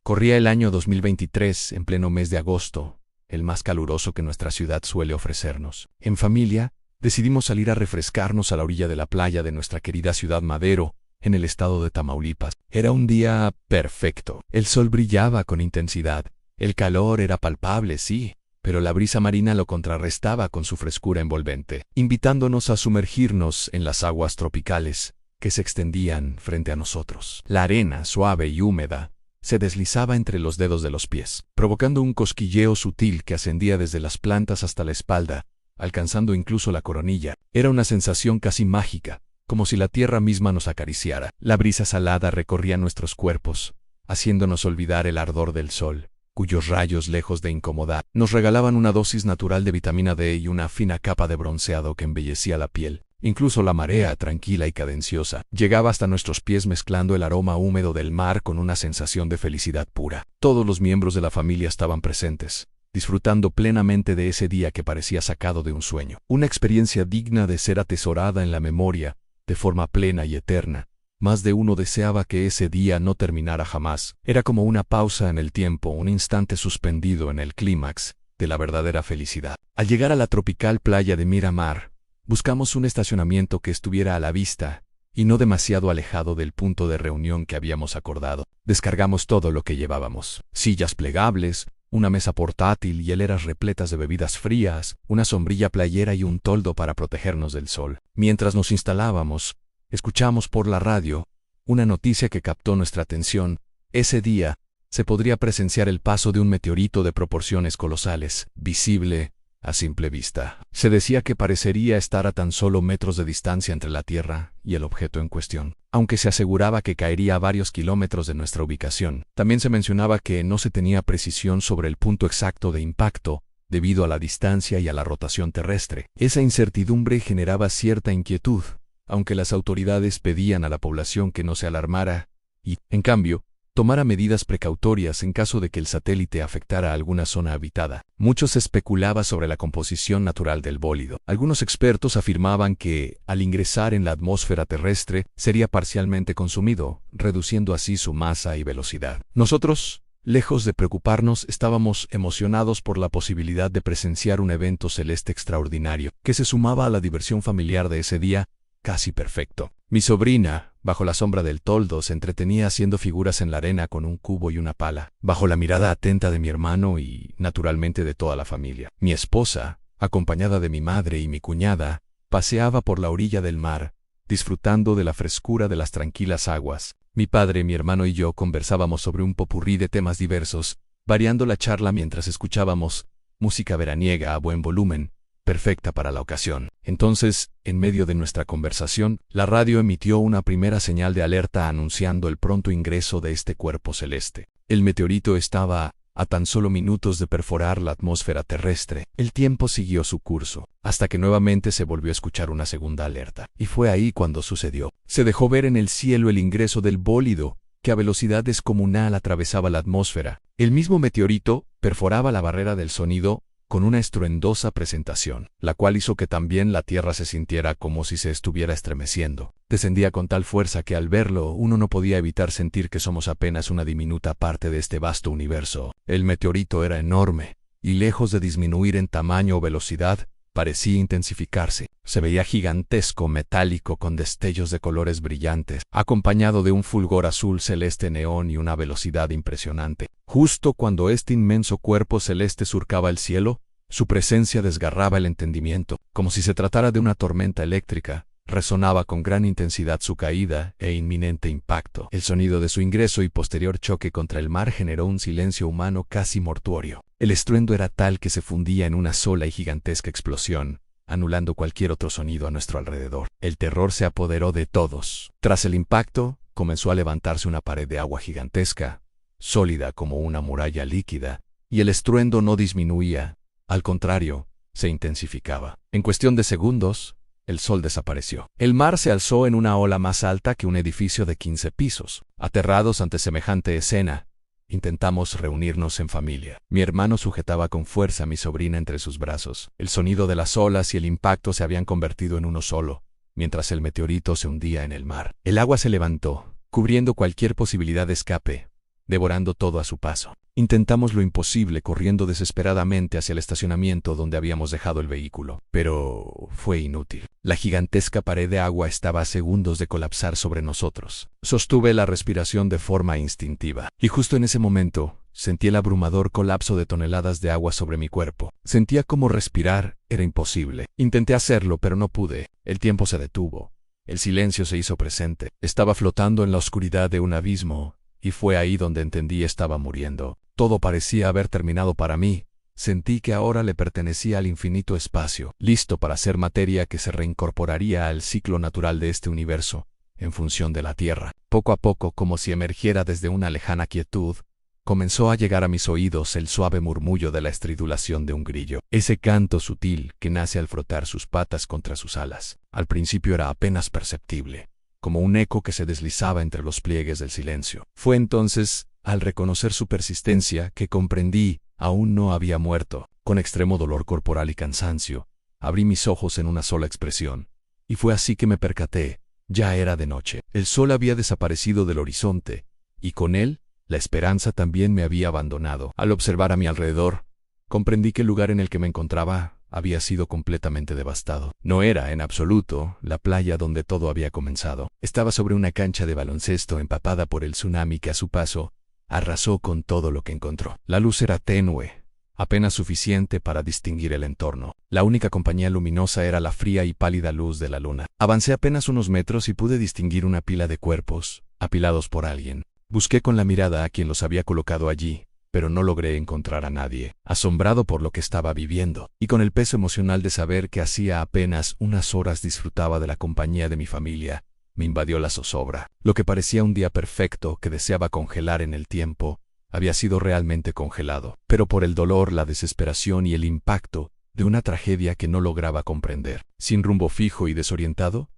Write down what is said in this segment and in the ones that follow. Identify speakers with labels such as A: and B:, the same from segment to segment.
A: Corría el año 2023, en pleno mes de agosto, el más caluroso que nuestra ciudad suele ofrecernos. En familia, decidimos salir a refrescarnos a la orilla de la playa de nuestra querida ciudad Madero, en el estado de Tamaulipas. Era un día perfecto. El sol brillaba con intensidad. El calor era palpable, sí, pero la brisa marina lo contrarrestaba con su frescura envolvente, invitándonos a sumergirnos en las aguas tropicales que se extendían frente a nosotros. La arena, suave y húmeda, se deslizaba entre los dedos de los pies, provocando un cosquilleo sutil que ascendía desde las plantas hasta la espalda, alcanzando incluso la coronilla. Era una sensación casi mágica, como si la tierra misma nos acariciara. La brisa salada recorría nuestros cuerpos, haciéndonos olvidar el ardor del sol, cuyos rayos, lejos de incomodar, nos regalaban una dosis natural de vitamina D y una fina capa de bronceado que embellecía la piel. Incluso la marea, tranquila y cadenciosa, llegaba hasta nuestros pies mezclando el aroma húmedo del mar con una sensación de felicidad pura. Todos los miembros de la familia estaban presentes, disfrutando plenamente de ese día que parecía sacado de un sueño. Una experiencia digna de ser atesorada en la memoria, de forma plena y eterna. Más de uno deseaba que ese día no terminara jamás. Era como una pausa en el tiempo, un instante suspendido en el clímax de la verdadera felicidad. Al llegar a la tropical playa de Miramar, buscamos un estacionamiento que estuviera a la vista y no demasiado alejado del punto de reunión que habíamos acordado. Descargamos todo lo que llevábamos: sillas plegables, una mesa portátil, hieleras repletas de bebidas frías, una sombrilla playera y un toldo para protegernos del sol. Mientras nos instalábamos, escuchamos por la radio una noticia que captó nuestra atención. Ese día se podría presenciar el paso de un meteorito de proporciones colosales, visible a simple vista. Se decía que parecería estar a tan solo metros de distancia entre la Tierra y el objeto en cuestión, aunque se aseguraba que caería a varios kilómetros de nuestra ubicación. También se mencionaba que no se tenía precisión sobre el punto exacto de impacto, debido a la distancia y a la rotación terrestre. Esa incertidumbre generaba cierta inquietud, aunque las autoridades pedían a la población que no se alarmara y, en cambio, tomara medidas precautorias en caso de que el satélite afectara alguna zona habitada. Mucho se especulaba sobre la composición natural del bólido. Algunos expertos afirmaban que, al ingresar en la atmósfera terrestre, sería parcialmente consumido, reduciendo así su masa y velocidad. Nosotros, lejos de preocuparnos, estábamos emocionados por la posibilidad de presenciar un evento celeste extraordinario, que se sumaba a la diversión familiar de ese día, casi perfecto. Mi sobrina, bajo la sombra del toldo, se entretenía haciendo figuras en la arena con un cubo y una pala, bajo la mirada atenta de mi hermano y, naturalmente, de toda la familia. Mi esposa, acompañada de mi madre y mi cuñada, paseaba por la orilla del mar, disfrutando de la frescura de las tranquilas aguas. Mi padre, mi hermano y yo conversábamos sobre un popurrí de temas diversos, variando la charla mientras escuchábamos música veraniega a buen volumen, perfecta para la ocasión. Entonces, en medio de nuestra conversación, la radio emitió una primera señal de alerta anunciando el pronto ingreso de este cuerpo celeste. El meteorito estaba a tan solo minutos de perforar la atmósfera terrestre. El tiempo siguió su curso, hasta que nuevamente se volvió a escuchar una segunda alerta. Y fue ahí cuando sucedió. Se dejó ver en el cielo el ingreso del bólido, que a velocidad descomunal atravesaba la atmósfera. El mismo meteorito perforaba la barrera del sonido con una estruendosa presentación, la cual hizo que también la tierra se sintiera como si se estuviera estremeciendo. Descendía con tal fuerza que al verlo uno no podía evitar sentir que somos apenas una diminuta parte de este vasto universo. El meteorito era enorme, y lejos de disminuir en tamaño o velocidad, parecía intensificarse. Se veía gigantesco, metálico, con destellos de colores brillantes, acompañado de un fulgor azul celeste neón y una velocidad impresionante. Justo cuando este inmenso cuerpo celeste surcaba el cielo, su presencia desgarraba el entendimiento. Como si se tratara de una tormenta eléctrica, resonaba con gran intensidad su caída e inminente impacto. El sonido de su ingreso y posterior choque contra el mar generó un silencio humano casi mortuorio. El estruendo era tal que se fundía en una sola y gigantesca explosión, anulando cualquier otro sonido a nuestro alrededor. El terror se apoderó de todos. Tras el impacto, comenzó a levantarse una pared de agua gigantesca, sólida como una muralla líquida, y el estruendo no disminuía, al contrario, se intensificaba. En cuestión de segundos, el sol desapareció. El mar se alzó en una ola más alta que un edificio de 15 pisos. Aterrados ante semejante escena, intentamos reunirnos en familia. Mi hermano sujetaba con fuerza a mi sobrina entre sus brazos. El sonido de las olas y el impacto se habían convertido en uno solo, mientras el meteorito se hundía en el mar. El agua se levantó, cubriendo cualquier posibilidad de escape, devorando todo a su paso. Intentamos lo imposible corriendo desesperadamente hacia el estacionamiento donde habíamos dejado el vehículo, pero fue inútil. La gigantesca pared de agua estaba a segundos de colapsar sobre nosotros. Sostuve la respiración de forma instintiva, y justo en ese momento sentí el abrumador colapso de toneladas de agua sobre mi cuerpo. Sentía como respirar era imposible. Intenté hacerlo, pero no pude. El tiempo se detuvo. El silencio se hizo presente. Estaba flotando en la oscuridad de un abismo, y fue ahí donde entendí estaba muriendo. Todo parecía haber terminado para mí. Sentí que ahora le pertenecía al infinito espacio, listo para ser materia que se reincorporaría al ciclo natural de este universo, en función de la Tierra. Poco a poco, como si emergiera desde una lejana quietud, comenzó a llegar a mis oídos el suave murmullo de la estridulación de un grillo, ese canto sutil que nace al frotar sus patas contra sus alas. Al principio era apenas perceptible, como un eco que se deslizaba entre los pliegues del silencio. Fue entonces, al reconocer su persistencia, que comprendí, aún no había muerto. Con extremo dolor corporal y cansancio, abrí mis ojos en una sola expresión, y fue así que me percaté, ya era de noche. El sol había desaparecido del horizonte, y con él, la esperanza también me había abandonado. Al observar a mi alrededor, comprendí que el lugar en el que me encontraba había sido completamente devastado. No era, en absoluto, la playa donde todo había comenzado. Estaba sobre una cancha de baloncesto empapada por el tsunami que a su paso arrasó con todo lo que encontró. La luz era tenue, apenas suficiente para distinguir el entorno. La única compañía luminosa era la fría y pálida luz de la luna. Avancé apenas unos metros y pude distinguir una pila de cuerpos, apilados por alguien. Busqué con la mirada a quien los había colocado allí, pero no logré encontrar a nadie. Asombrado por lo que estaba viviendo, y con el peso emocional de saber que hacía apenas unas horas disfrutaba de la compañía de mi familia, me invadió la zozobra. Lo que parecía un día perfecto que deseaba congelar en el tiempo, había sido realmente congelado, pero por el dolor, la desesperación y el impacto de una tragedia que no lograba comprender. Sin rumbo fijo y desorientado,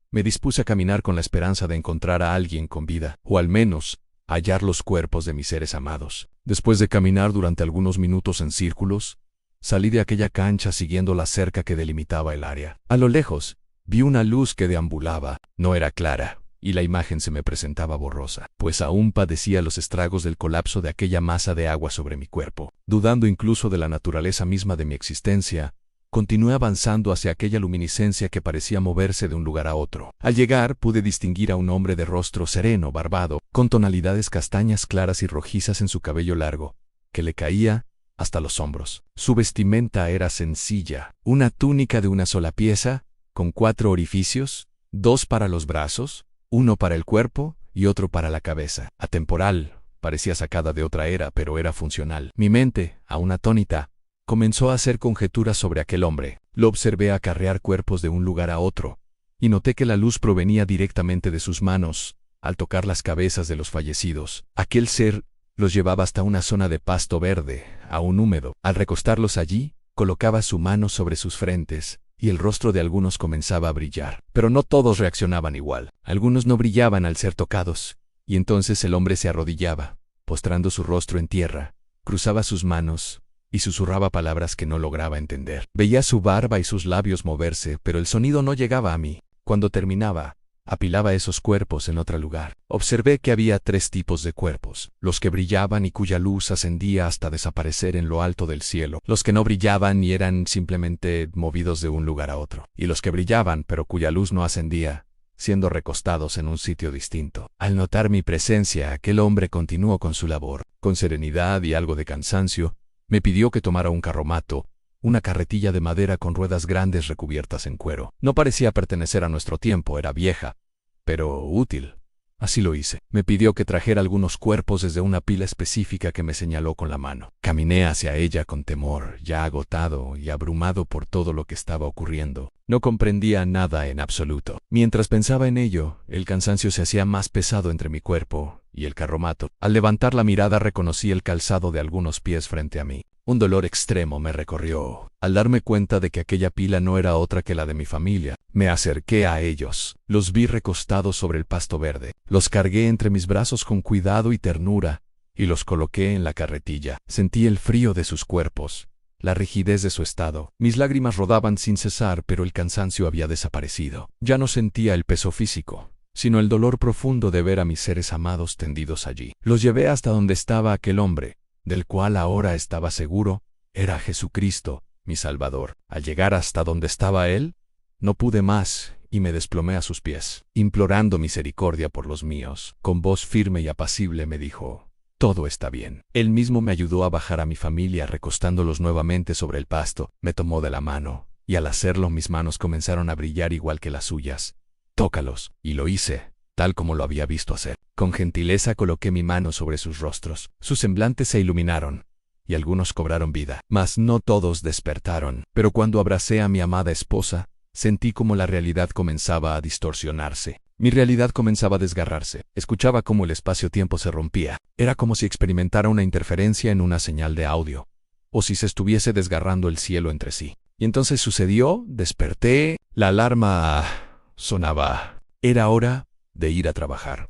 A: me dispuse a caminar con la esperanza de encontrar a alguien con vida, o al menos hallar los cuerpos de mis seres amados. Después de caminar durante algunos minutos en círculos, salí de aquella cancha siguiendo la cerca que delimitaba el área. A lo lejos, vi una luz que deambulaba. No era clara, y la imagen se me presentaba borrosa, pues aún padecía los estragos del colapso de aquella masa de agua sobre mi cuerpo. Dudando incluso de la naturaleza misma de mi existencia, continué avanzando hacia aquella luminiscencia que parecía moverse de un lugar a otro. Al llegar pude distinguir a un hombre de rostro sereno, barbado, con tonalidades castañas claras y rojizas en su cabello largo, que le caía hasta los hombros. Su vestimenta era sencilla, una túnica de una sola pieza, con 4 orificios, 2 para los brazos, 1 para el cuerpo y otro para la cabeza. Atemporal, parecía sacada de otra era, pero era funcional. Mi mente, aún atónita, comenzó a hacer conjeturas sobre aquel hombre. Lo observé acarrear cuerpos de un lugar a otro, y noté que la luz provenía directamente de sus manos, al tocar las cabezas de los fallecidos. Aquel ser los llevaba hasta una zona de pasto verde, aún húmedo. Al recostarlos allí, colocaba su mano sobre sus frentes, y el rostro de algunos comenzaba a brillar. Pero no todos reaccionaban igual. Algunos no brillaban al ser tocados, y entonces el hombre se arrodillaba, postrando su rostro en tierra, cruzaba sus manos, y susurraba palabras que no lograba entender. Veía su barba y sus labios moverse, pero el sonido no llegaba a mí. Cuando terminaba, apilaba esos cuerpos en otro lugar. Observé que había 3 tipos de cuerpos: los que brillaban y cuya luz ascendía hasta desaparecer en lo alto del cielo, los que no brillaban y eran simplemente movidos de un lugar a otro, y los que brillaban pero cuya luz no ascendía, siendo recostados en un sitio distinto. Al notar mi presencia, aquel hombre continuó con su labor. Con serenidad y algo de cansancio, me pidió que tomara un carromato, una carretilla de madera con ruedas grandes recubiertas en cuero. No parecía pertenecer a nuestro tiempo, era vieja, pero útil. Así lo hice. Me pidió que trajera algunos cuerpos desde una pila específica que me señaló con la mano. Caminé hacia ella con temor, ya agotado y abrumado por todo lo que estaba ocurriendo. No comprendía nada en absoluto. Mientras pensaba en ello, el cansancio se hacía más pesado entre mi cuerpo y el carromato. Al levantar la mirada reconocí el calzado de algunos pies frente a mí. Un dolor extremo me recorrió. Al darme cuenta de que aquella pila no era otra que la de mi familia, me acerqué a ellos. Los vi recostados sobre el pasto verde. Los cargué entre mis brazos con cuidado y ternura, y los coloqué en la carretilla. Sentí el frío de sus cuerpos, la rigidez de su estado. Mis lágrimas rodaban sin cesar, pero el cansancio había desaparecido. Ya no sentía el peso físico, sino el dolor profundo de ver a mis seres amados tendidos allí. Los llevé hasta donde estaba aquel hombre, del cual ahora estaba seguro, era Jesucristo, mi Salvador. Al llegar hasta donde estaba él, no pude más y me desplomé a sus pies, implorando misericordia por los míos. Con voz firme y apacible me dijo: «Todo está bien». Él mismo me ayudó a bajar a mi familia recostándolos nuevamente sobre el pasto, me tomó de la mano, y al hacerlo mis manos comenzaron a brillar igual que las suyas. «Tócalos», y lo hice, tal como lo había visto hacer. Con gentileza coloqué mi mano sobre sus rostros, sus semblantes se iluminaron, y algunos cobraron vida, mas no todos despertaron. Pero cuando abracé a mi amada esposa, sentí como la realidad comenzaba a distorsionarse. Mi realidad comenzaba a desgarrarse. Escuchaba cómo el espacio-tiempo se rompía. Era como si experimentara una interferencia en una señal de audio, o si se estuviese desgarrando el cielo entre sí. Y entonces sucedió, desperté, la alarma sonaba. Era hora de ir a trabajar.